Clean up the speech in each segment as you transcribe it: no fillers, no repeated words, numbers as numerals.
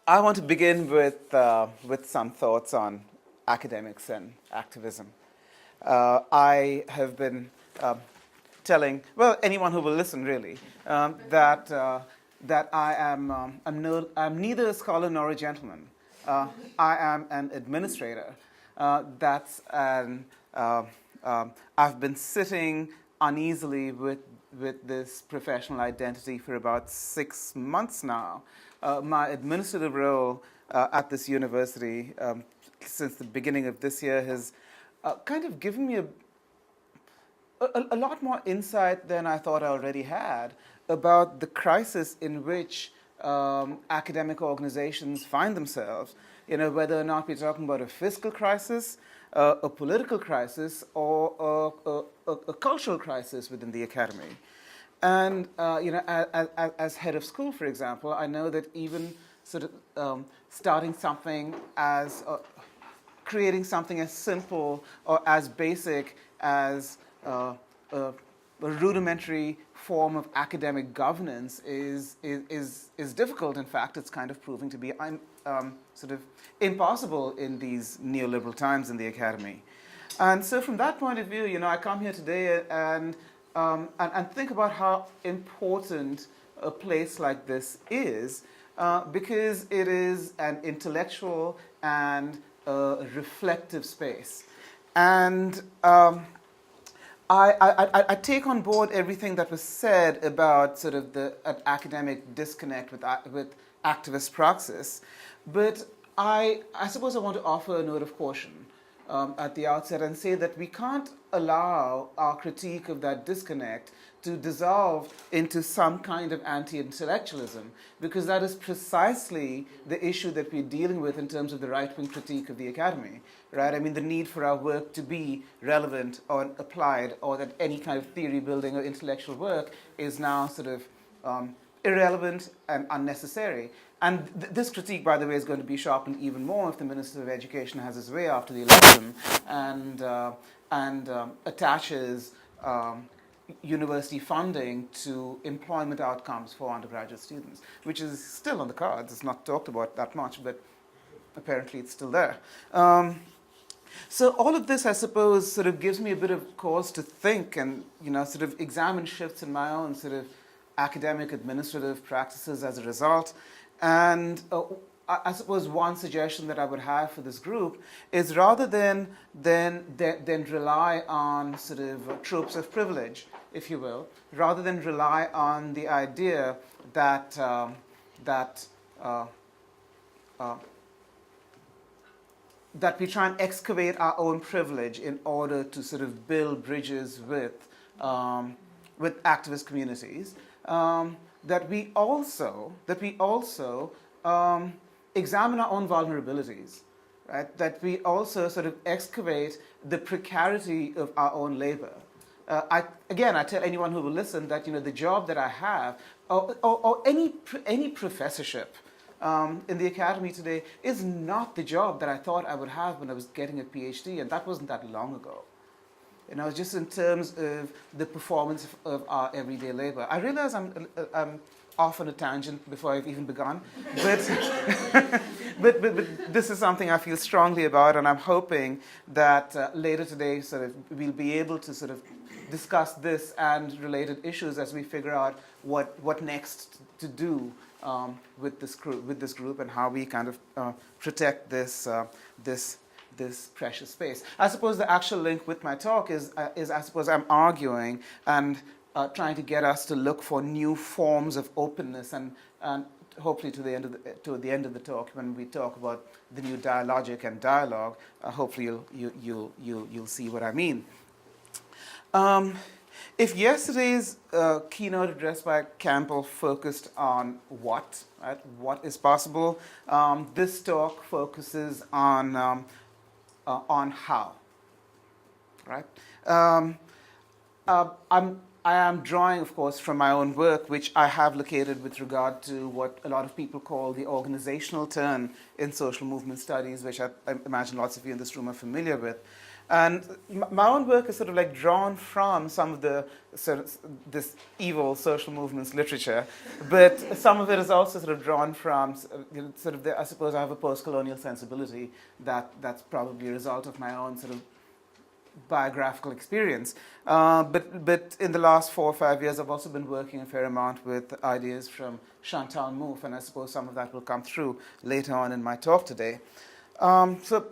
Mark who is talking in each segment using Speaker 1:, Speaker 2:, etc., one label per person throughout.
Speaker 1: I want to begin with some thoughts on academics and activism. I have been telling, well, anyone who will listen really, that I'm neither a scholar nor a gentleman. I am an administrator. That's an I've been sitting uneasily with this professional identity for about 6 months now. My administrative role at this university since the beginning of this year has kind of given me a lot more insight than I thought I already had about the crisis in which academic organizations find themselves. You know, whether or not we're talking about a fiscal crisis, a political crisis, or a cultural crisis within the academy. And you know, as head of school, for example, I know that even sort of starting something as creating something as simple or as basic as a rudimentary form of academic governance is difficult. In fact, it's kind of proving to be sort of impossible in these neoliberal times in the academy. And so, from that point of view, you know, I come here today and think about how important a place like this is, because it is an intellectual and reflective space. And I take on board everything that was said about sort of an academic disconnect with activist praxis, but I suppose I want to offer a note of caution at the outset and say that we can't allow our critique of that disconnect to dissolve into some kind of anti-intellectualism, because that is precisely the issue that we're dealing with in terms of the right-wing critique of the academy, right? I mean, the need for our work to be relevant or applied, or that any kind of theory building or intellectual work is now sort of irrelevant and unnecessary. And this critique, by the way, is going to be sharpened even more if the Minister of Education has his way after the election and attaches university funding to employment outcomes for undergraduate students, which is still on the cards. It's not talked about that much, but apparently it's still there. So all of this, I suppose, sort of gives me a bit of cause to think and, you know, sort of examine shifts in my own sort of academic administrative practices as a result. And I suppose one suggestion that I would have for this group is, rather than rely on sort of tropes of privilege, if you will, rather than rely on the idea that we try and excavate our own privilege in order to sort of build bridges with activist communities, that we also examine our own vulnerabilities, right? That we also sort of excavate the precarity of our own labor. I tell anyone who will listen that, you know, the job that I have, or any professorship in the academy today, is not the job that I thought I would have when I was getting a PhD, and that wasn't that long ago. You know, just in terms of the performance of our everyday labor. I realize I'm off on a tangent before I've even begun, but but this is something I feel strongly about, and I'm hoping that later today sort of we'll be able to sort of discuss this and related issues as we figure out what next to do with this group and how we kind of protect this precious space. I suppose the actual link with my talk is I suppose I'm arguing and trying to get us to look for new forms of openness, and hopefully to the end of the talk, when we talk about the new dialogic and dialogue, hopefully you'll see what I mean. If yesterday's keynote address by Campbell focused on what is possible, this talk focuses on how, right? I am drawing, of course, from my own work, which I have located with regard to what a lot of people call the organizational turn in social movement studies, which I imagine lots of you in this room are familiar with. And my own work is sort of like drawn from some of the sort of this evil social movements literature, but some of it is also sort of drawn from sort of I suppose I have a post-colonial sensibility that's probably a result of my own sort of biographical experience. But in the last 4 or 5 years, I've also been working a fair amount with ideas from Chantal Mouffe, and I suppose some of that will come through later on in my talk today. So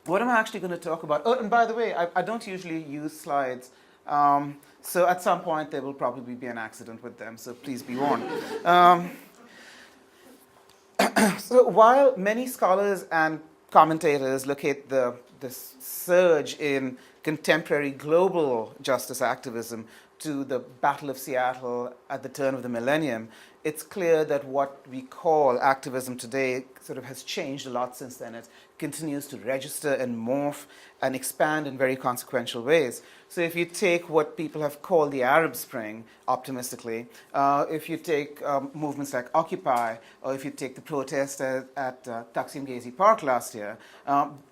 Speaker 1: what am I actually going to talk about? Oh, and by the way, I don't usually use slides. So at some point, there will probably be an accident with them, so please be warned. So while many scholars and commentators locate this surge in contemporary global justice activism to the Battle of Seattle at the turn of the millennium, it's clear that what we call activism today sort of has changed a lot since then. It continues to register and morph and expand in very consequential ways. So if you take what people have called the Arab Spring, optimistically, if you take movements like Occupy, or if you take the protest at Taksim Gezi Park last year,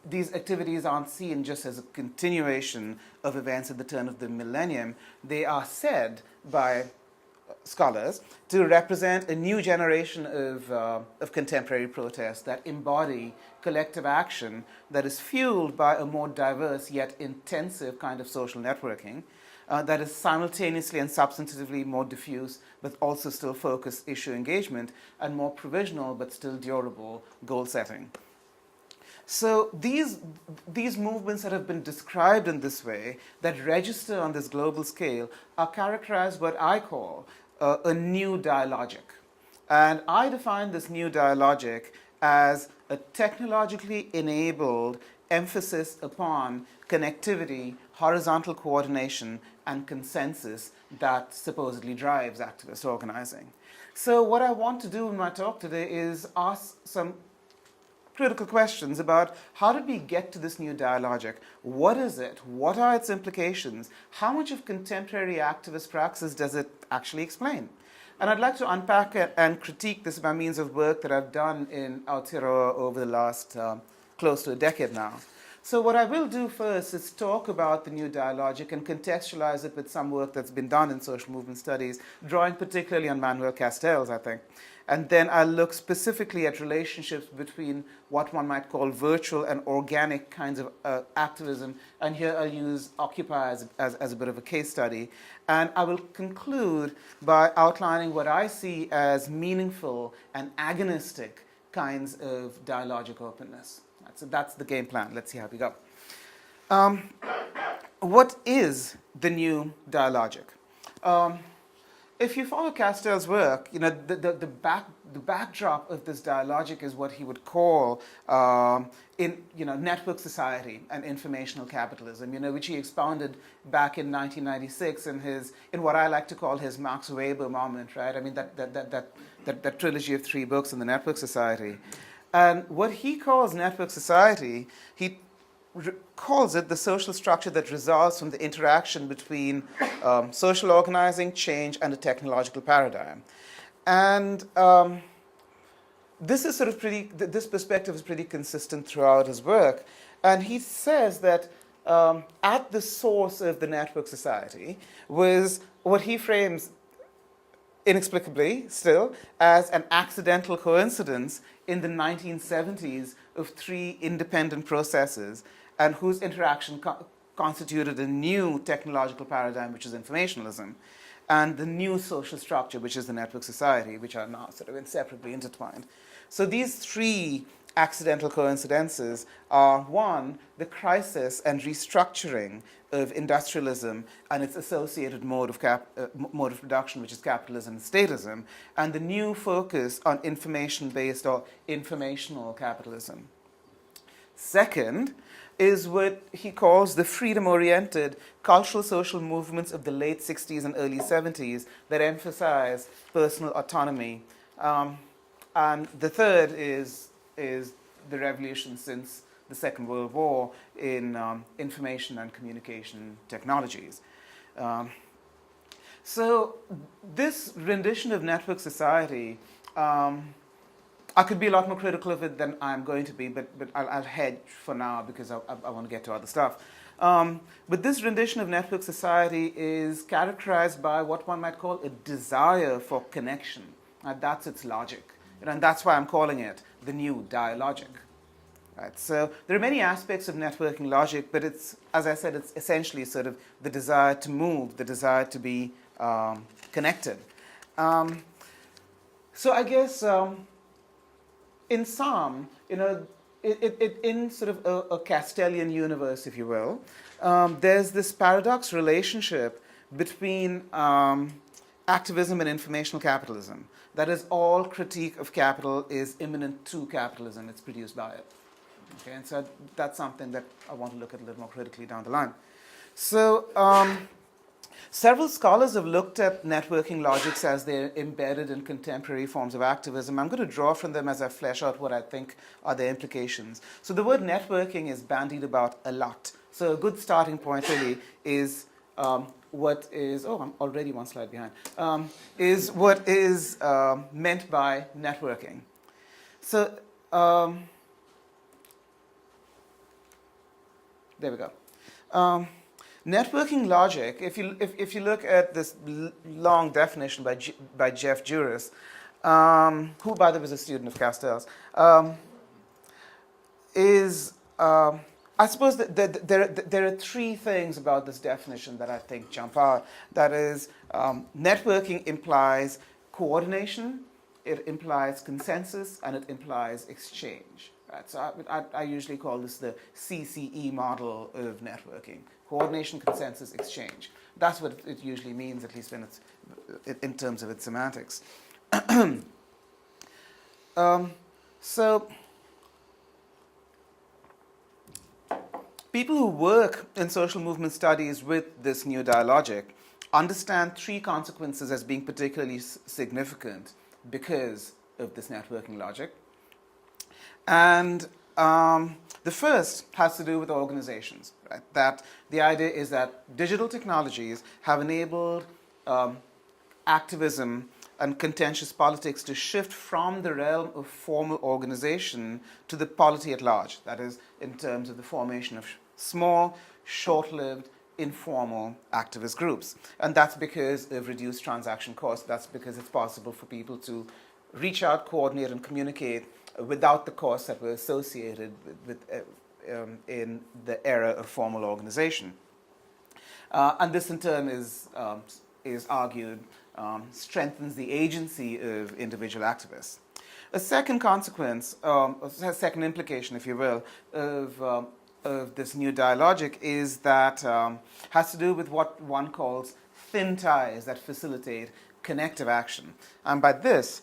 Speaker 1: these activities aren't seen just as a continuation of events at the turn of the millennium. They are said by scholars to represent a new generation of contemporary protests that embody collective action that is fueled by a more diverse yet intensive kind of social networking that is simultaneously and substantively more diffuse but also still focused issue engagement and more provisional but still durable goal setting. So these movements that have been described in this way, that register on this global scale, are characterized what I call a new dialogic. And I define this new dialogic as a technologically enabled emphasis upon connectivity, horizontal coordination, and consensus that supposedly drives activist organizing. So what I want to do in my talk today is ask some critical questions about how did we get to this new dialogic? What is it? What are its implications? How much of contemporary activist praxis does it actually explain? And I'd like to unpack it and critique this by means of work that I've done in Aotearoa over the last close to a decade now. So what I will do first is talk about the new dialogic and contextualize it with some work that's been done in social movement studies, drawing particularly on Manuel Castells, I think. And then I'll look specifically at relationships between what one might call virtual and organic kinds of activism. And here I'll use Occupy as a bit of a case study. And I will conclude by outlining what I see as meaningful and agonistic kinds of dialogic openness. So that's the game plan. Let's see how we go. What is the new dialogic? If you follow Castell's work, the backdrop of this dialogic is what he would call network society and informational capitalism, which he expounded back in 1996 in what I like to call his Max Weber moment, right? I mean that trilogy of 3 books on the network society. And what he calls network society, he calls it the social structure that results from the interaction between social organizing, change, and a technological paradigm. And this is this perspective is pretty consistent throughout his work. And he says that at the source of the network society was what he frames inexplicably still as an accidental coincidence in the 1970s of 3 independent processes and whose interaction constituted a new technological paradigm, which is informationalism, and the new social structure, which is the network society, which are now sort of inseparably intertwined. So these 3 accidental coincidences are, 1, the crisis and restructuring of industrialism and its associated mode of production, which is capitalism and statism, and the new focus on information-based or informational capitalism. Second is what he calls the freedom-oriented cultural social movements of the late 60s and early 70s that emphasize personal autonomy. And the third is the revolution since the Second World War in information and communication technologies. So this rendition of network society, I could be a lot more critical of it than I'm going to be, but I'll hedge for now because I want to get to other stuff. But this rendition of network society is characterized by what one might call a desire for connection. That's its logic. And that's why I'm calling it the new dialogic. Right? So there are many aspects of networking logic, but it's, as I said, it's essentially sort of the desire to move, the desire to be connected. So I guess in sum, in sort of a Castellian universe, if you will, there's this paradox relationship between activism and informational capitalism. That is, all critique of capital is imminent to capitalism. It's produced by it. Okay, and so that's something that I want to look at a little more critically down the line. So several scholars have looked at networking logics as they're embedded in contemporary forms of activism. I'm going to draw from them as I flesh out what I think are their implications. So the word networking is bandied about a lot. So a good starting point really is what is, I'm already one slide behind, is what is meant by networking. So there we go. Networking logic, if you look at this long definition by Jeff Juris, who, by the way, was a student of Castell's, is, I suppose that there are three things about this definition that I think jump out. That is, networking implies coordination, it implies consensus, and it implies exchange. Right? So I usually call this the CCE model of networking. Coordination, consensus, exchange. That's what it usually means, at least when it's in terms of its semantics. So people who work in social movement studies with this new dialogic understand three consequences as being particularly significant because of this networking logic. And the first has to do with organizations. Right? That the idea is that digital technologies have enabled activism and contentious politics to shift from the realm of formal organization to the polity at large. That is, in terms of the formation of small, short-lived, informal activist groups. And that's because of reduced transaction costs. That's because it's possible for people to reach out, coordinate, and communicate without the costs that were associated with in the era of formal organization. And this, in turn, is argued strengthens the agency of individual activists. A second consequence, a second implication, if you will, of this new dialogic is that has to do with what one calls thin ties that facilitate connective action. And by this,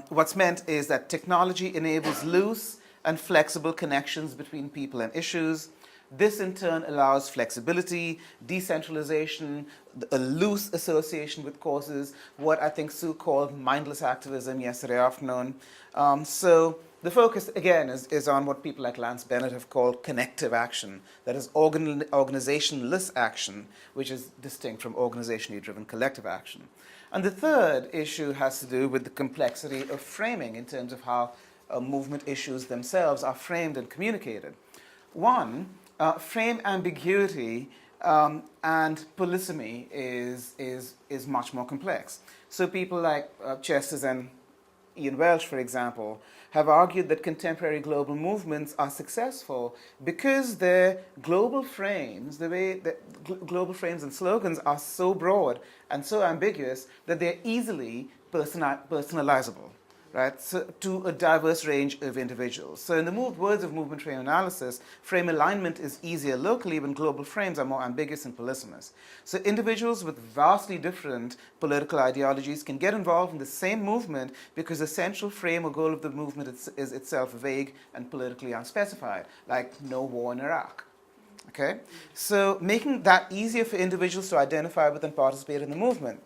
Speaker 1: what's meant is that technology enables loose and flexible connections between people and issues. This in turn allows flexibility, decentralization, a loose association with causes, what I think Sue called mindless activism yesterday afternoon. So the focus, again, is on what people like Lance Bennett have called connective action, that is organizationless action, which is distinct from organizationally driven collective action. And the third issue has to do with the complexity of framing in terms of how movement issues themselves are framed and communicated. One, frame ambiguity and polysemy is much more complex. So people like Chesters and Ian Welch, for example, have argued that contemporary global movements are successful because their global frames, the way that global frames and slogans are so broad and so ambiguous that they're easily personalizable, right, so to a diverse range of individuals. So in the words of movement frame analysis, frame alignment is easier locally when global frames are more ambiguous and polysemous. So individuals with vastly different political ideologies can get involved in the same movement because the central frame or goal of the movement is itself vague and politically unspecified, like no war in Iraq. Okay? So making that easier for individuals to identify with and participate in the movement.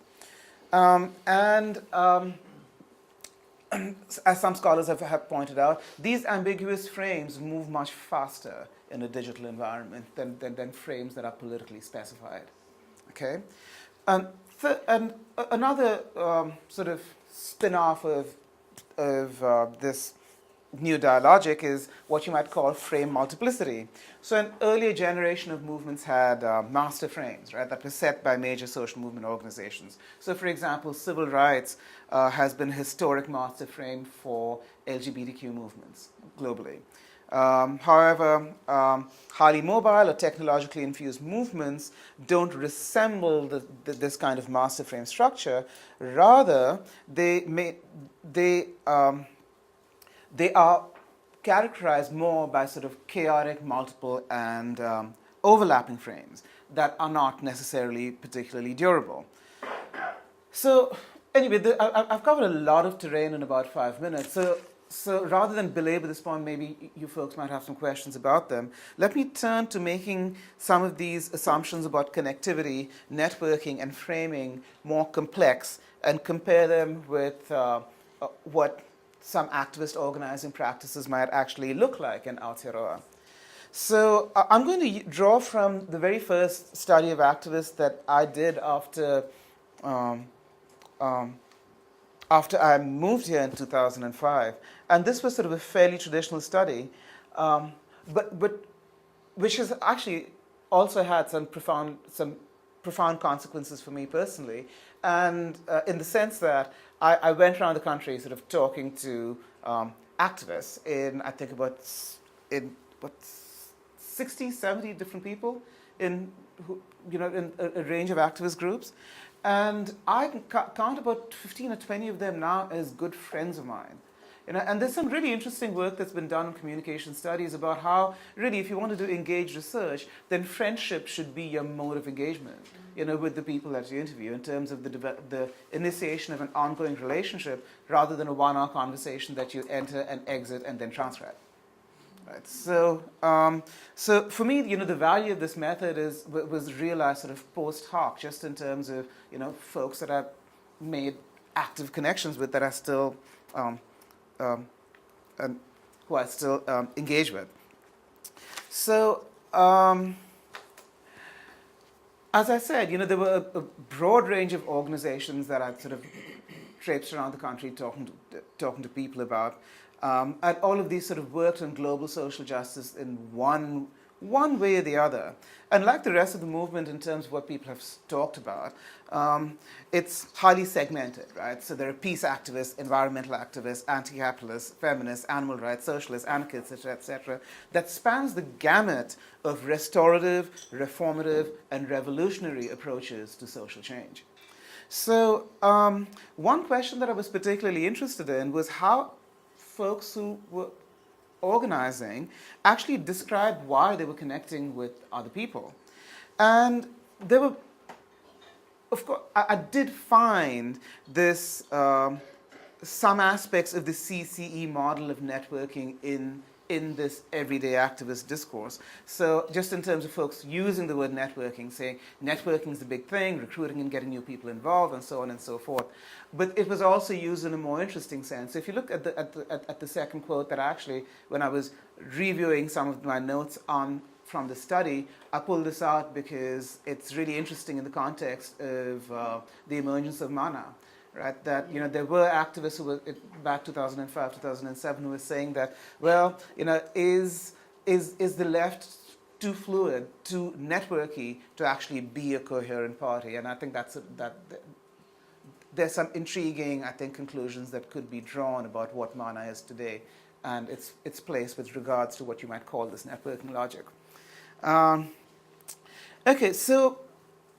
Speaker 1: As some scholars have pointed out, these ambiguous frames move much faster in a digital environment than frames that are politically specified. Okay, and another sort of spin-off of this new dialogic is what you might call frame multiplicity. So an earlier generation of movements had master frames, right, that were set by major social movement organizations. So for example, civil rights has been a historic master frame for LGBTQ movements globally. However, highly mobile or technologically infused movements don't resemble this kind of master frame structure. Rather, they are characterized more by sort of chaotic, multiple, and overlapping frames that are not necessarily particularly durable. So anyway, I've covered a lot of terrain in about 5 minutes. So rather than belabor this point, maybe you folks might have some questions about them. Let me turn to making some of these assumptions about connectivity, networking, and framing more complex and compare them with what some activist organizing practices might actually look like in Aotearoa. So I'm going to draw from the very first study of activists that I did after I moved here in 2005. And this was sort of a fairly traditional study, but which has actually also had some profound consequences for me personally. And in the sense that I went around the country sort of talking to activists in, I think, about 60, 70 different people in a range of activist groups. And I can count about 15 or 20 of them now as good friends of mine. And there's some really interesting work that's been done in communication studies about how, really, if you want to do engaged research, then friendship should be your mode of engagement, with the people that you interview in terms of the initiation of an ongoing relationship rather than a one-hour conversation that you enter and exit and then transcribe. Right. So for me, the value of this method was realized sort of post hoc, just in terms of folks that I've made active connections with that are still and who I still engage with. So as I said, there were a broad range of organizations that I sort of traipsed around the country talking to people about. And all of these sort of worked on global social justice in one way or the other. And like the rest of the movement in terms of what people have talked about, it's highly segmented, right? So there are peace activists, environmental activists, anti-capitalists, feminists, animal rights, socialists, anarchists, etc., that spans the gamut of restorative, reformative, and revolutionary approaches to social change. So one question that I was particularly interested in was how folks who were organizing actually described why they were connecting with other people. And there were, of course, I did find this, some aspects of the CCE model of networking in this everyday activist discourse. So just in terms of folks using the word networking, saying networking is the big thing, recruiting and getting new people involved, and so on and so forth. But it was also used in a more interesting sense. If you look at the second quote that actually, when I was reviewing some of my notes from the study, I pulled this out because it's really interesting in the context of the emergence of MANA. Right, that there were activists who were back 2005, 2007 who were saying that, well, is the left too fluid, too networky to actually be a coherent party? And I think that there's some intriguing, I think, conclusions that could be drawn about what MANA is today and its place with regards to what you might call this networking logic. Okay, so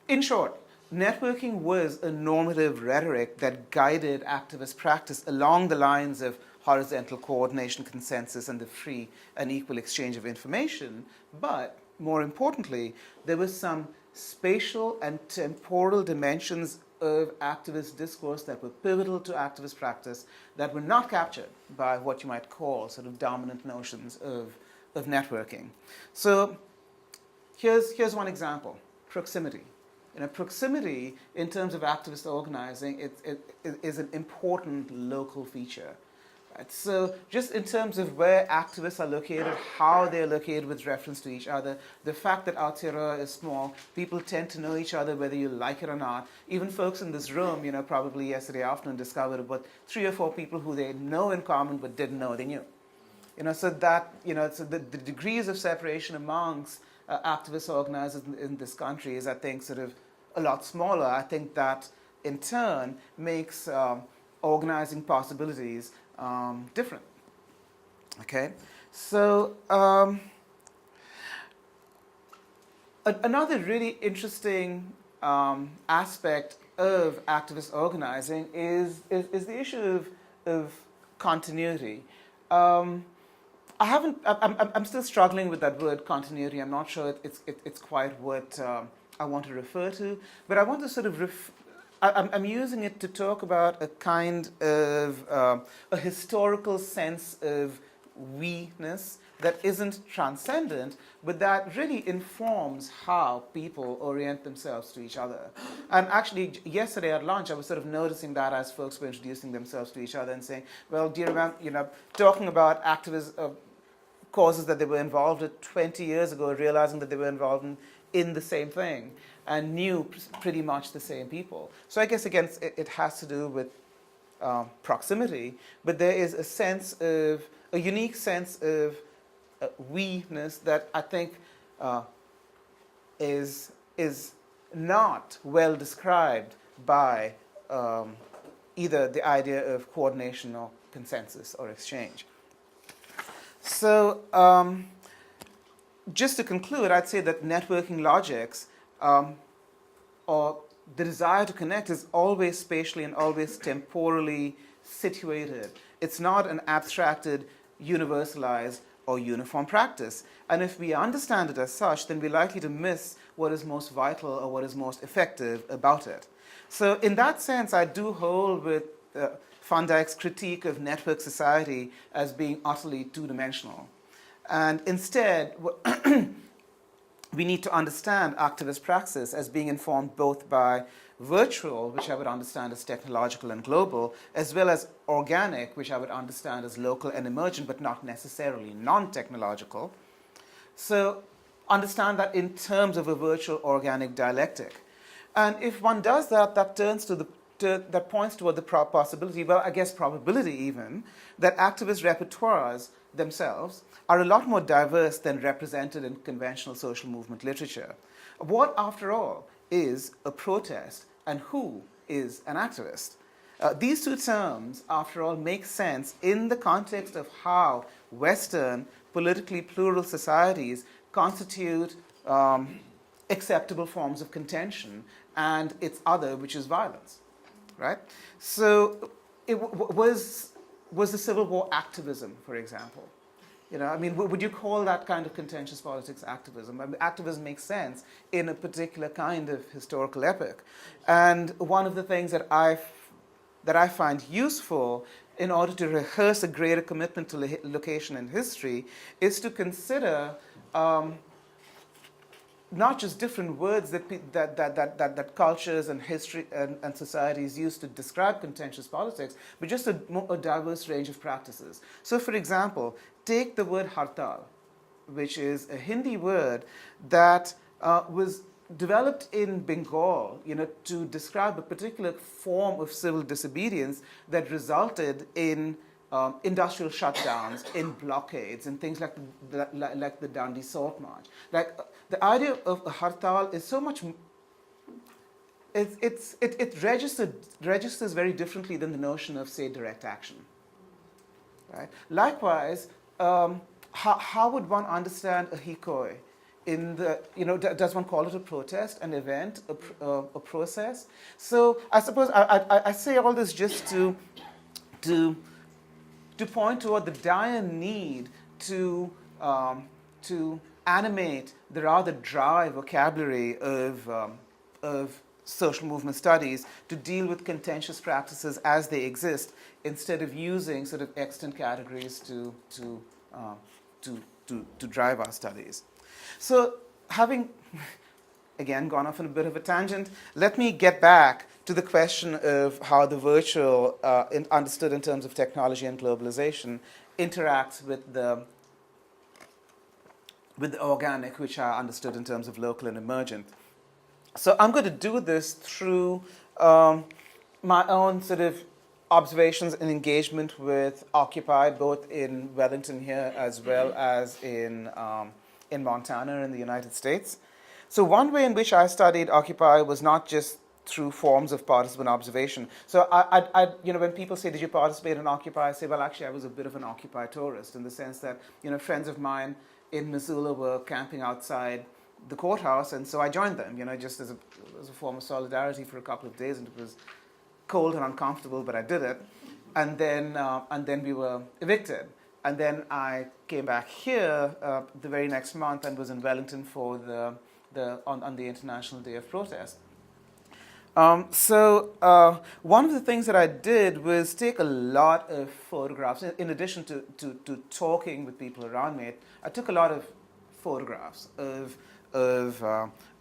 Speaker 1: in short, networking was a normative rhetoric that guided activist practice along the lines of horizontal coordination, consensus, and the free and equal exchange of information. But more importantly, there was some spatial and temporal dimensions of activist discourse that were pivotal to activist practice that were not captured by what you might call sort of dominant notions of networking. So here's one example: proximity. Proximity, in terms of activist organizing, it is an important local feature. Right? So just in terms of where activists are located, how they're located with reference to each other, the fact that Aotearoa is small, people tend to know each other whether you like it or not. Even folks in this room, probably yesterday afternoon discovered about 3 or 4 people who they know in common but didn't know they knew. So that, so the degrees of separation amongst activist organizers in this country is, I think, sort of a lot smaller. I think that in turn makes organizing possibilities different. Okay, so another really interesting aspect of activist organizing is the issue of continuity. I'm still struggling with that word continuity. I'm not sure it's quite what I want to refer to, but I want to sort of I'm using it to talk about a kind of a historical sense of we-ness that isn't transcendent, but that really informs how people orient themselves to each other. And actually, yesterday at lunch, I was sort of noticing that as folks were introducing themselves to each other and saying, well, do you remember, talking about activist causes that they were involved in 20 years ago, realizing that they were involved in the same thing and knew pretty much the same people. So I guess, again, it has to do with proximity, but there is a unique sense of we-ness that I think is not well described by either the idea of coordination or consensus or exchange. So just to conclude, I'd say that networking logics or the desire to connect is always spatially and always temporally situated. It's not an abstracted, universalized, or uniform practice. And if we understand it as such, then we're likely to miss what is most vital or what is most effective about it. So in that sense, I do hold with Van Dijk's critique of network society as being utterly two-dimensional. And instead, we need to understand activist praxis as being informed both by virtual, which I would understand as technological and global, as well as organic, which I would understand as local and emergent, but not necessarily non-technological. So understand that in terms of a virtual organic dialectic. And if one does that, that points toward the possibility, well, I guess probability even, that activist repertoires themselves are a lot more diverse than represented in conventional social movement literature. What, after all, is a protest and who is an activist? These two terms, after all, make sense in the context of how Western, politically plural societies constitute acceptable forms of contention and its other, which is violence. Right? So it was the Civil War activism, for example? Would you call that kind of contentious politics activism? Activism makes sense in a particular kind of historical epoch. And one of the things that I find useful in order to rehearse a greater commitment to location and history is to consider not just different words that cultures and history and societies use to describe contentious politics, but just a diverse range of practices. So, for example, take the word hartal, which is a Hindi word that was developed in Bengal, to describe a particular form of civil disobedience that resulted in industrial shutdowns, in blockades, and things like the Dandi Salt March. The idea of a hartal is so much. It registers very differently than the notion of, say, direct action. Right. Likewise, how would one understand a hikoi? Does one call it a protest, an event, a process? So I suppose I say all this just to point toward the dire need to animate the rather dry vocabulary of social movement studies to deal with contentious practices as they exist, instead of using sort of extant categories to drive our studies. So, having again gone off on a bit of a tangent, let me get back to the question of how the virtual, understood in terms of technology and globalization, interacts with the organic, which I understood in terms of local and emergent. So I'm going to do this through my own sort of observations and engagement with Occupy, both in Wellington here as well as in Montana in the United States. So one way in which I studied Occupy was not just through forms of participant observation. So when people say, did you participate in Occupy? I say, well, actually, I was a bit of an Occupy tourist in the sense that, friends of mine in Missoula were camping outside the courthouse, and so I joined them, just as a form of solidarity for a couple of days, and it was cold and uncomfortable, but I did it. And then we were evicted. And then I came back here the very next month and was in Wellington for on the International Day of Protest. So one of the things that I did was take a lot of photographs. In addition to talking with people around me, I took a lot of photographs of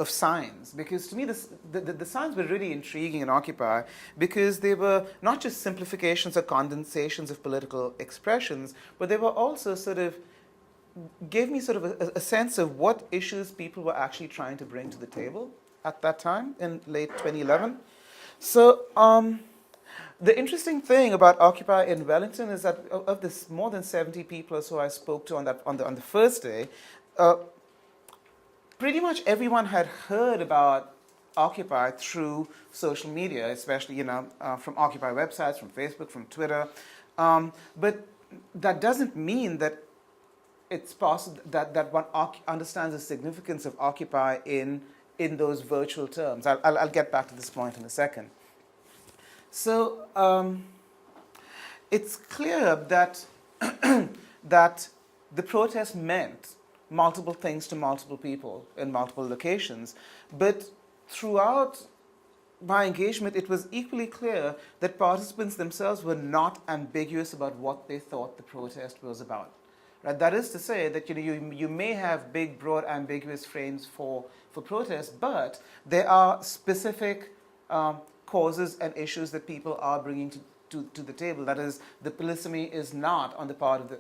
Speaker 1: signs, because to me the signs were really intriguing in Occupy, because they were not just simplifications or condensations of political expressions, but they were also gave me a sense of what issues people were actually trying to bring to the table at that time in late 2011. So the interesting thing about Occupy in Wellington is that of this more than 70 people or so I spoke to on the first day, pretty much everyone had heard about Occupy through social media, especially from Occupy websites, from Facebook, from Twitter. But that doesn't mean that it's possible that one understands the significance of Occupy in those virtual terms. I'll get back to this point in a second. So it's clear that that the protest meant multiple things to multiple people in multiple locations, but throughout my engagement, it was equally clear that participants themselves were not ambiguous about what they thought the protest was about. Right? That is to say that you may have big, broad, ambiguous frames for protest, but there are specific causes and issues that people are bringing to the table. That is, the polysemy is not on the part of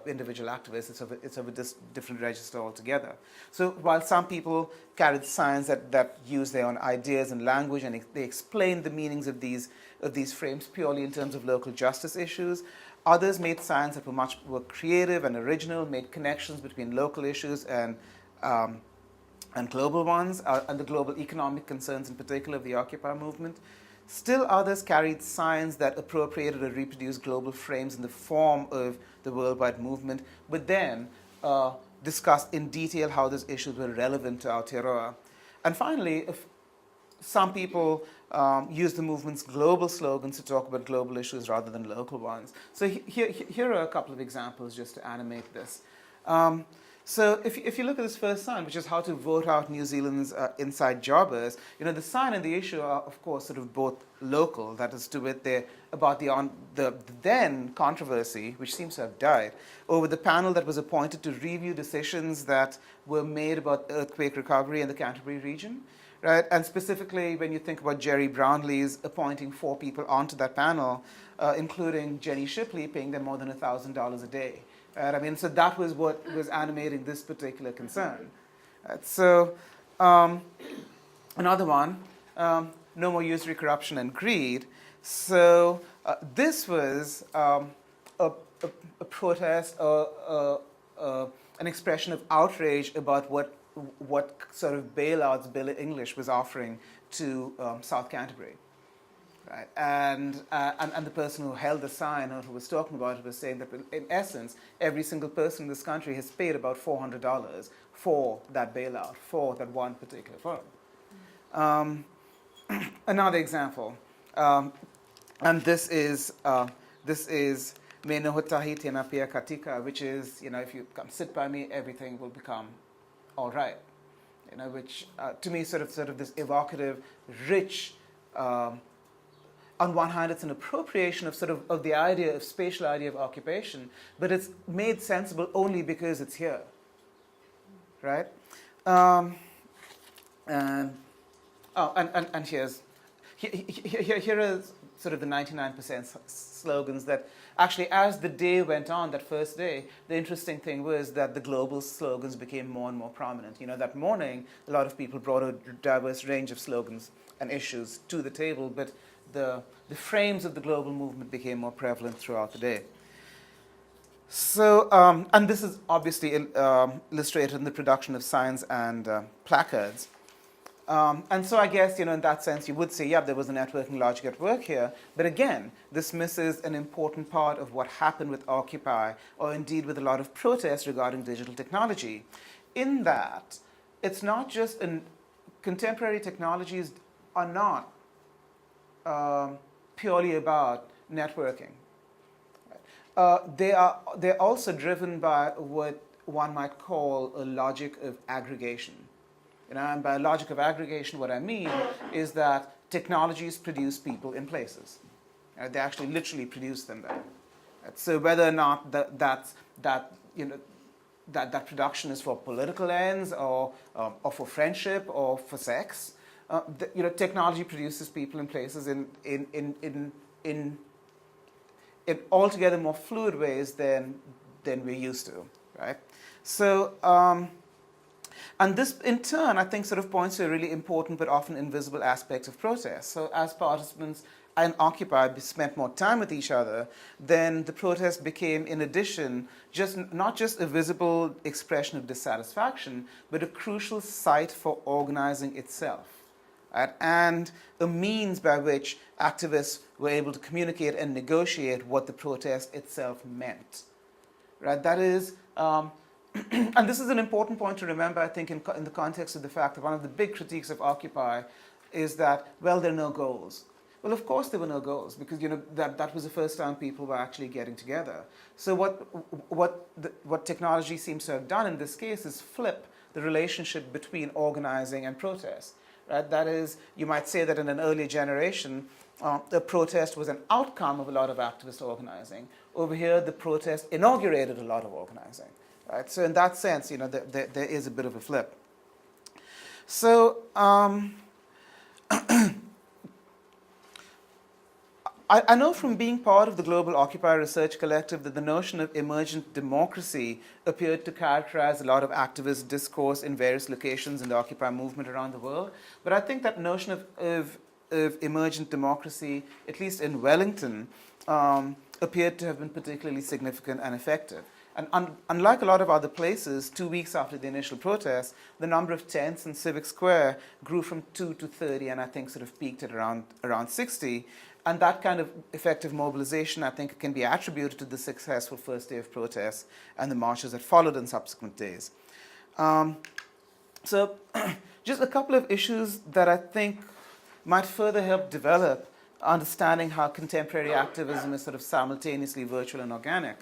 Speaker 1: individual activists. It's of a different register altogether. So while some people carried signs that use their own ideas and language, and they explain the meanings of these frames purely in terms of local justice issues, others made signs that were creative and original, made connections between local issues and global ones, and the global economic concerns in particular of the Occupy movement. Still others carried signs that appropriated or reproduced global frames in the form of the worldwide movement, but then discussed in detail how those issues were relevant to Aotearoa. And finally, some people used the movement's global slogans to talk about global issues rather than local ones. So here are a couple of examples just to animate this. So if you look at this first sign, which is how to vote out New Zealand's inside jobbers, the sign and the issue are, of course, both local. That is to wit, they're about the then controversy, which seems to have died, over the panel that was appointed to review decisions that were made about earthquake recovery in the Canterbury region. Right? And specifically, when you think about Jerry Brownlee's appointing 4 people onto that panel, including Jenny Shipley, paying them more than $1,000 a day. Right? So that was what was animating this particular concern. Right? So another one, no more usury, corruption, and greed. So this was a protest, an expression of outrage about what sort of bailouts Bill English was offering to South Canterbury. Right? And the person who held the sign or who was talking about it was saying that, in essence, every single person in this country has paid about $400 for that bailout, for that one particular firm. Another example, and this is Me no hutahi tena pia katika, which is, if you come sit by me, everything will become all right. Which to me sort of this evocative, rich. On one hand, it's an appropriation of the idea of spatial idea of occupation, but it's made sensible only because it's here, right? And here are sort of the 99% slogans that actually, as the day went on, that first day, the interesting thing was that the global slogans became more and more prominent. That morning, a lot of people brought a diverse range of slogans and issues to the table, but the frames of the global movement became more prevalent throughout the day. So, and this is obviously illustrated in the production of signs and placards. And so I guess, in that sense, you would say, yeah, there was a networking logic at work here. But again, this misses an important part of what happened with Occupy, or indeed with a lot of protests regarding digital technology, in that it's not just contemporary technologies are not purely about networking. They're also driven by what one might call a logic of aggregation. And by logic of aggregation, what I mean is that technologies produce people in places. They actually literally produce them there. So whether or not that production is for political ends or for friendship or for sex, technology produces people in places in altogether more fluid ways than we're used to, right? So, and this, in turn, I think sort of points to a really important but often invisible aspect of protest. So as participants and Occupy spent more time with each other, then the protest became, in addition, not just a visible expression of dissatisfaction, but a crucial site for organizing itself. Right? And a means by which activists were able to communicate and negotiate what the protest itself meant. Right? That is, and this is an important point to remember, I think, in the context of the fact that one of the big critiques of Occupy is that, well, there are no goals. Well, of course there were no goals, because that was the first time people were actually getting together. So what technology seems to have done in this case is flip the relationship between organizing and protest. Right? That is, you might say that in an earlier generation, the protest was an outcome of a lot of activist organizing. Over here, the protest inaugurated a lot of organizing. Right? So in that sense, there is a bit of a flip. So I know from being part of the Global Occupy Research Collective that the notion of emergent democracy appeared to characterize a lot of activist discourse in various locations in the Occupy movement around the world. But I think that notion of emergent democracy, at least in Wellington, appeared to have been particularly significant and effective. And unlike a lot of other places, 2 weeks after the initial protest, the number of tents in Civic Square grew from 2 to 30, and I think sort of peaked at around 60. And that kind of effective mobilization, I think, can be attributed to the successful first day of protests and the marches that followed in subsequent days. So just a couple of issues that I think might further help develop understanding how contemporary activism is sort of simultaneously virtual and organic.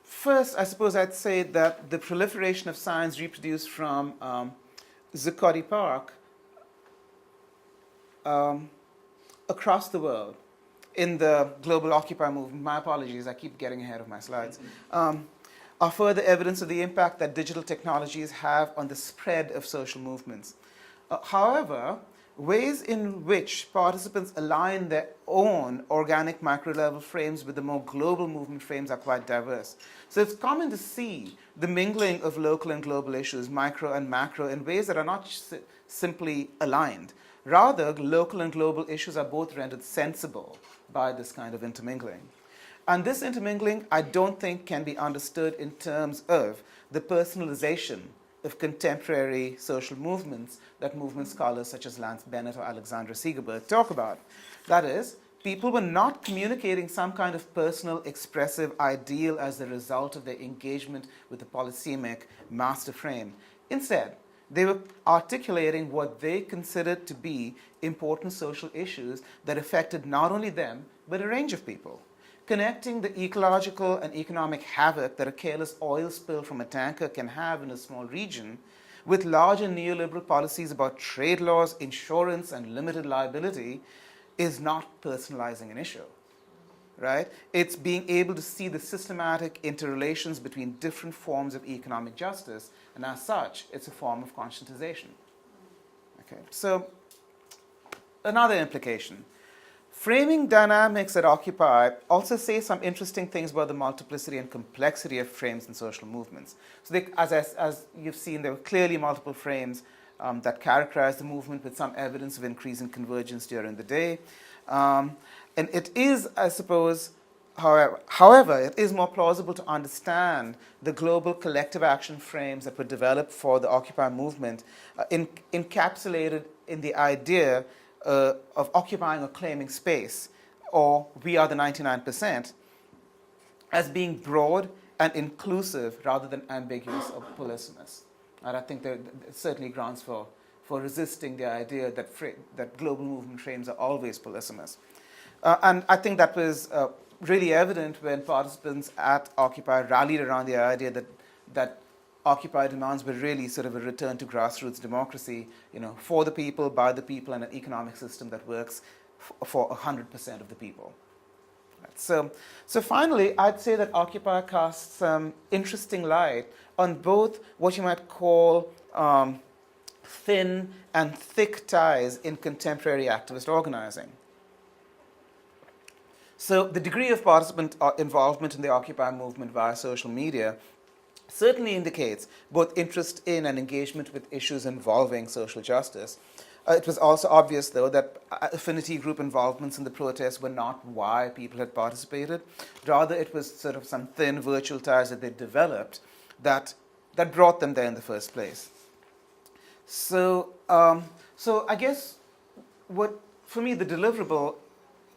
Speaker 1: First, I suppose I'd say that the proliferation of signs reproduced from Zuccotti Park across the world in the global Occupy movement, my apologies, I keep getting ahead of my slides, are further evidence of the impact that digital technologies have on the spread of social movements. However, ways in which participants align their own organic micro-level frames with the more global movement frames are quite diverse. So it's common to see the mingling of local and global issues, micro and macro, in ways that are not simply aligned. Rather, local and global issues are both rendered sensible by this kind of intermingling. And this intermingling, I don't think, can be understood in terms of the personalization of contemporary social movements that movement scholars such as Lance Bennett or Alexandra Siegerberg talk about. That is, people were not communicating some kind of personal, expressive ideal as the result of their engagement with the polysemic master frame. Instead, they were articulating what they considered to be important social issues that affected not only them, but a range of people. Connecting the ecological and economic havoc that a careless oil spill from a tanker can have in a small region with larger neoliberal policies about trade laws, insurance, and limited liability is not personalizing an issue. Right? It's being able to see the systematic interrelations between different forms of economic justice, and as such, it's a form of conscientization. Okay, so another implication. Framing dynamics at Occupy also say some interesting things about the multiplicity and complexity of frames in social movements. So as you've seen, there were clearly multiple frames that characterize the movement with some evidence of increasing convergence during the day. And it is, I suppose, however, it is more plausible to understand the global collective action frames that were developed for the Occupy movement encapsulated in the idea of occupying or claiming space, or we are the 99%, as being broad and inclusive rather than ambiguous or polysemous. And I think there certainly grounds for resisting the idea that global movement frames are always polysemous. And I think that was really evident when participants at Occupy rallied around the idea that Occupy demands were really sort of a return to grassroots democracy, for the people, by the people, and an economic system that works for 100% of the people. Right. So finally, I'd say that Occupy casts some interesting light on both what you might call thin and thick ties in contemporary activist organizing. So the degree of participant involvement in the Occupy movement via social media certainly indicates both interest in and engagement with issues involving social justice. It was also obvious, though, that affinity group involvements in the protests were not why people had participated. Rather, it was sort of some thin virtual ties that they developed that brought them there in the first place. So I guess for me, the deliverable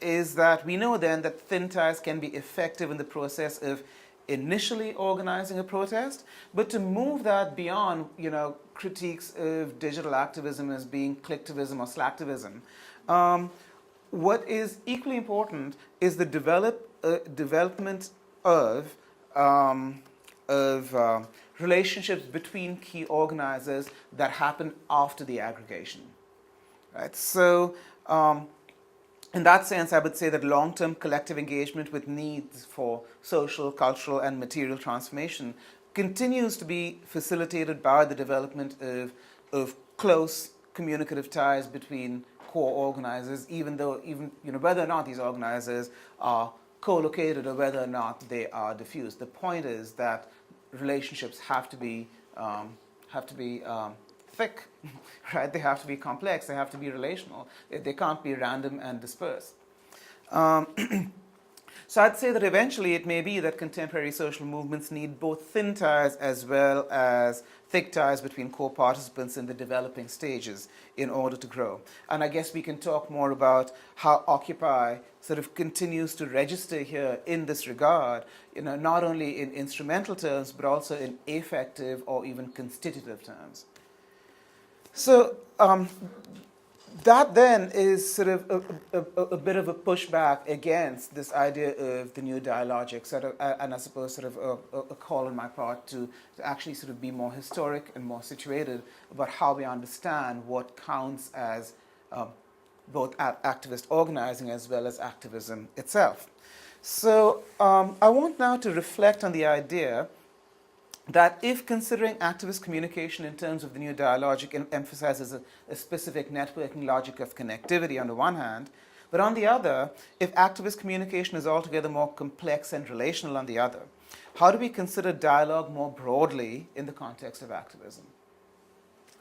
Speaker 1: is that we know then that thin ties can be effective in the process of initially organizing a protest, but to move that beyond, critiques of digital activism as being clicktivism or slacktivism, what is equally important is the development of relationships between key organizers that happen after the aggregation, right? So, in that sense, I would say that long-term collective engagement with needs for social, cultural, and material transformation continues to be facilitated by the development of close communicative ties between core organizers, even whether or not these organizers are co-located or whether or not they are diffused. The point is that relationships have to be thick, right? They have to be complex, they have to be relational. They can't be random and dispersed. So I'd say that eventually it may be that contemporary social movements need both thin ties as well as thick ties between core participants in the developing stages in order to grow. And I guess we can talk more about how Occupy sort of continues to register here in this regard, not only in instrumental terms, but also in affective or even constitutive terms. So that then is sort of a bit of a pushback against this idea of the new dialogic, and I suppose sort of a call on my part to actually sort of be more historic and more situated about how we understand what counts as both activist organizing as well as activism itself. So I want now to reflect on the idea that if considering activist communication in terms of the new dialogic emphasizes a specific networking logic of connectivity on the one hand, but on the other, if activist communication is altogether more complex and relational on the other, how do we consider dialogue more broadly in the context of activism?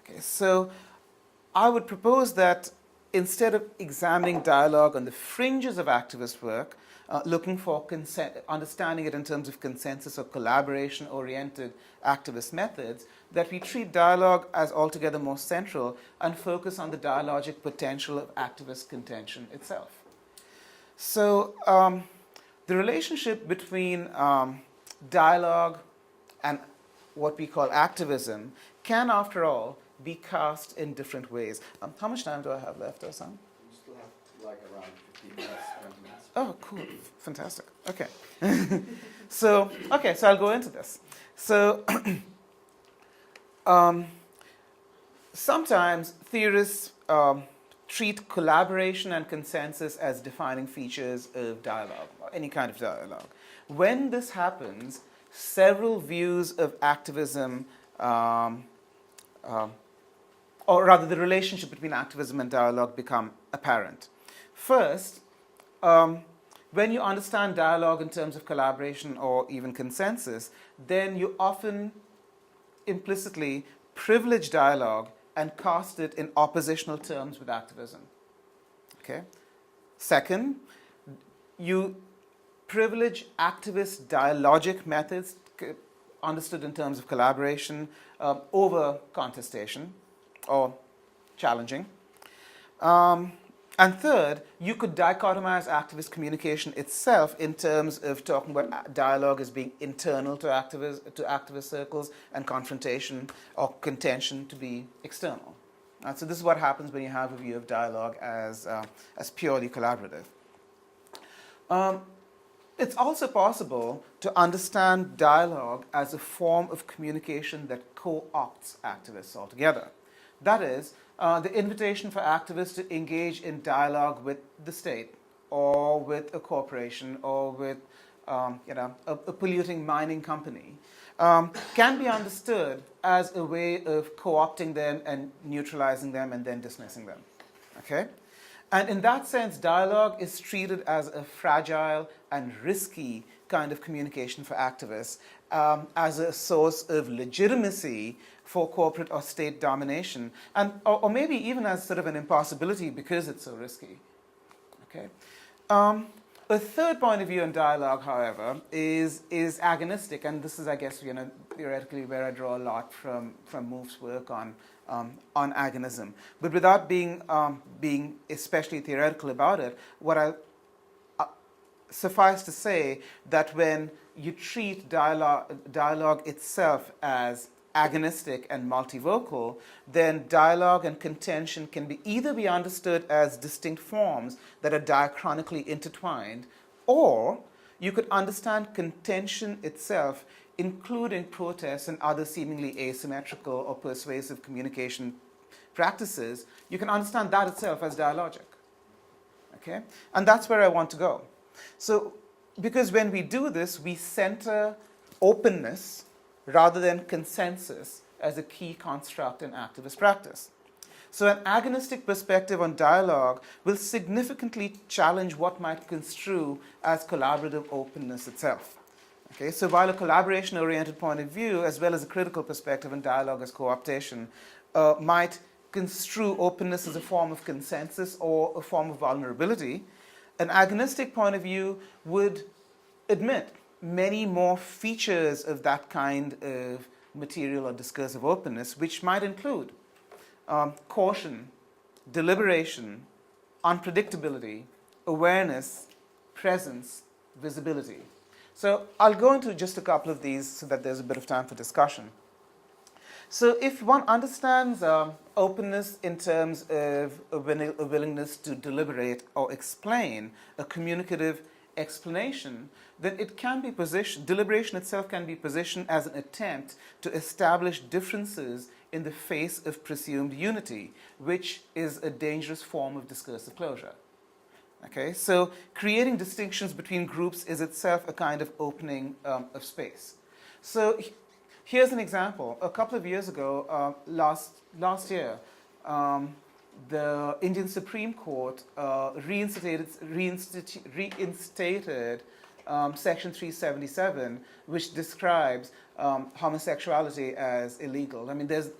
Speaker 1: Okay, so I would propose that instead of examining dialogue on the fringes of activist work, looking for understanding it in terms of consensus or collaboration-oriented activist methods, that we treat dialogue as altogether more central and focus on the dialogic potential of activist contention itself. So the relationship between dialogue and what we call activism can, after all, be cast in different ways. How much time do I have left, Osam?
Speaker 2: You still have like around 15 minutes, 20 minutes.
Speaker 1: Oh, cool. Fantastic. Okay. So I'll go into this. So sometimes theorists treat collaboration and consensus as defining features of dialogue, or any kind of dialogue. When this happens, several views of activism or rather the relationship between activism and dialogue become apparent. First, when you understand dialogue in terms of collaboration or even consensus, then you often implicitly privilege dialogue and cast it in oppositional terms with activism. Okay? Second, you privilege activist dialogic methods understood in terms of collaboration over contestation or challenging. And third, you could dichotomize activist communication itself in terms of talking about dialogue as being internal to activist circles and confrontation or contention to be external. So this is what happens when you have a view of dialogue as purely collaborative. It's also possible to understand dialogue as a form of communication that co-opts activists altogether. That is, the invitation for activists to engage in dialogue with the state or with a corporation or with a polluting mining company can be understood as a way of co-opting them and neutralizing them and then dismissing them. Okay? And in that sense, dialogue is treated as a fragile and risky kind of communication for activists, as a source of legitimacy for corporate or state domination, and or maybe even as sort of an impossibility because it's so risky. Okay. A third point of view in dialogue, however, is agonistic, and this is, I guess, theoretically where I draw a lot from Moof's work on agonism. But without being especially theoretical about it, what I suffice to say that when you treat dialogue itself as agonistic and multivocal, then dialogue and contention can either be understood as distinct forms that are diachronically intertwined, or you could understand contention itself, including protests and other seemingly asymmetrical or persuasive communication practices. You can understand that itself as dialogic. Okay? And that's where I want to go. So, because when we do this, we center openness rather than consensus as a key construct in activist practice. So an agonistic perspective on dialogue will significantly challenge what might construe as collaborative openness itself. Okay, so while a collaboration-oriented point of view, as well as a critical perspective on dialogue as co-optation, might construe openness as a form of consensus or a form of vulnerability, an agonistic point of view would admit many more features of that kind of material or discursive openness, which might include caution, deliberation, unpredictability, awareness, presence, visibility. So I'll go into just a couple of these so that there's a bit of time for discussion. So if one understands openness in terms of a willingness to deliberate or explain, a communicative explanation, then it can be positioned, deliberation itself can be positioned as an attempt to establish differences in the face of presumed unity, which is a dangerous form of discursive closure. Okay, so creating distinctions between groups is itself a kind of opening of space. So here's an example. A couple of years ago, last year, the Indian Supreme Court reinstated Section 377, which describes homosexuality as illegal. I mean, there's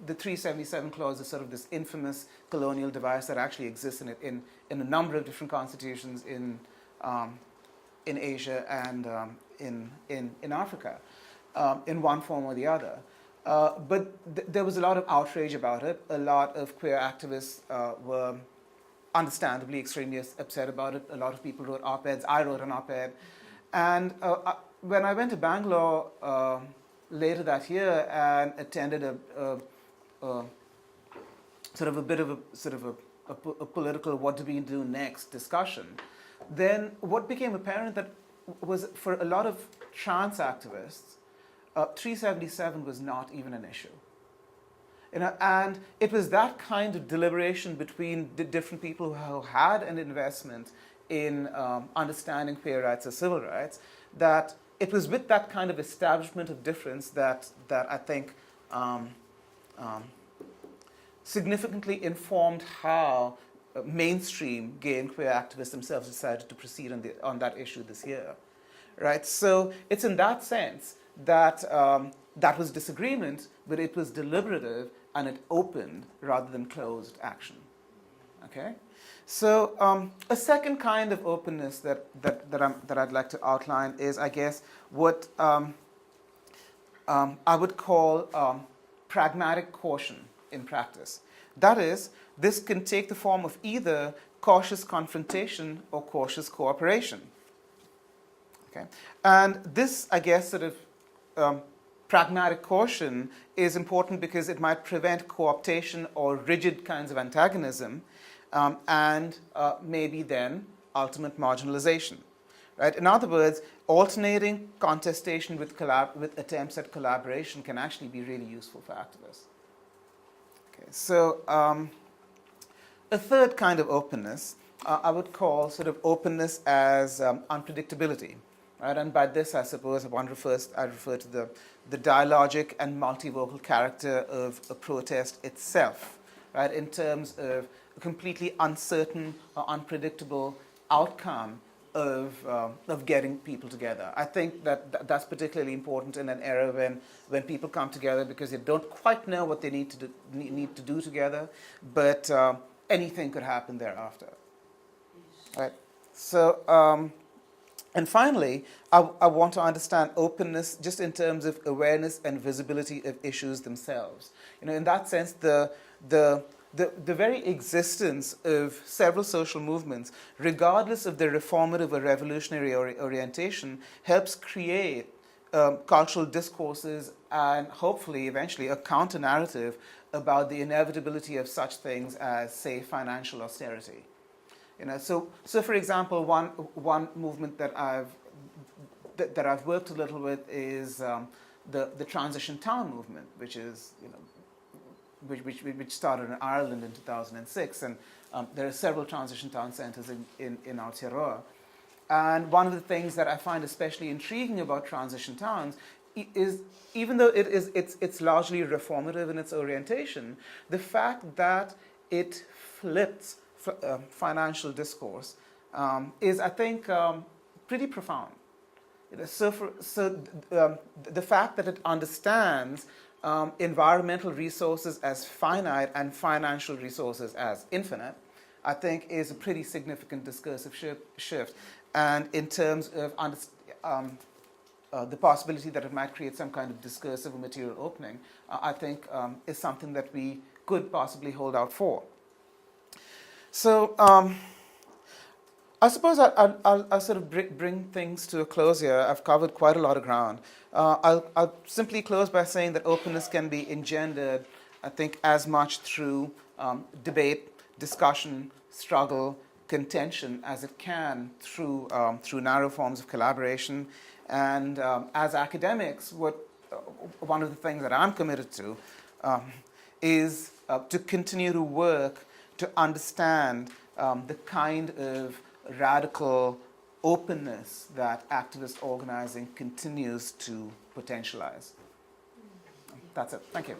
Speaker 1: the 377 clause is sort of this infamous colonial device that actually exists in a number of different constitutions in Asia and in Africa, in one form or the other. But there was a lot of outrage about it. A lot of queer activists were understandably extremely upset about it. A lot of people wrote op-eds. I wrote an op-ed. And when I went to Bangalore later that year and attended a political what do we do next discussion, then what became apparent that was for a lot of trans activists, 377 was not even an issue. And it was that kind of deliberation between the different people who had an investment in understanding queer rights as civil rights, that it was with that kind of establishment of difference that I think significantly informed how mainstream gay and queer activists themselves decided to proceed on that issue this year, right? So it's in that sense that that was disagreement, but it was deliberative and it opened rather than closed action. Okay, so a second kind of openness that I'd like to outline is, I guess, what I would call pragmatic caution in practice. That is, this can take the form of either cautious confrontation or cautious cooperation. Okay, and this, I guess, sort of pragmatic caution is important because it might prevent co-optation or rigid kinds of antagonism, and maybe then ultimate marginalization. Right? In other words, alternating contestation with attempts at collaboration can actually be really useful for activists. Okay, so a third kind of openness I would call sort of openness as unpredictability. Right? And by this, I suppose, I refer to the dialogic and multivocal character of a protest itself, right? In terms of a completely uncertain or unpredictable outcome of getting people together. I think that's particularly important in an era when people come together because they don't quite know what they need to do together, but anything could happen thereafter. Right? So, and finally, I want to understand openness just in terms of awareness and visibility of issues themselves. You know, in that sense, the very existence of several social movements, regardless of their reformative or revolutionary orientation, helps create cultural discourses and hopefully eventually a counter-narrative about the inevitability of such things as, say, financial austerity. You know, so for example, one movement that I've worked a little with is the transition town movement, which is, you know, which started in Ireland in 2006, and there are several transition town centres in Aotearoa. And one of the things that I find especially intriguing about transition towns is, even though it's largely reformative in its orientation, the fact that it flips financial discourse is, I think, pretty profound. You know, so the fact that it understands environmental resources as finite and financial resources as infinite, I think, is a pretty significant discursive shift. And in terms of the possibility that it might create some kind of discursive or material opening, I think is something that we could possibly hold out for. So I suppose I'll sort of bring things to a close here. I've covered quite a lot of ground. I'll simply close by saying that openness can be engendered, I think, as much through debate, discussion, struggle, contention as it can through narrow forms of collaboration. And as academics, one of the things that I'm committed to is to continue to work to understand the kind of radical openness that activist organizing continues to potentialize. That's it. Thank you.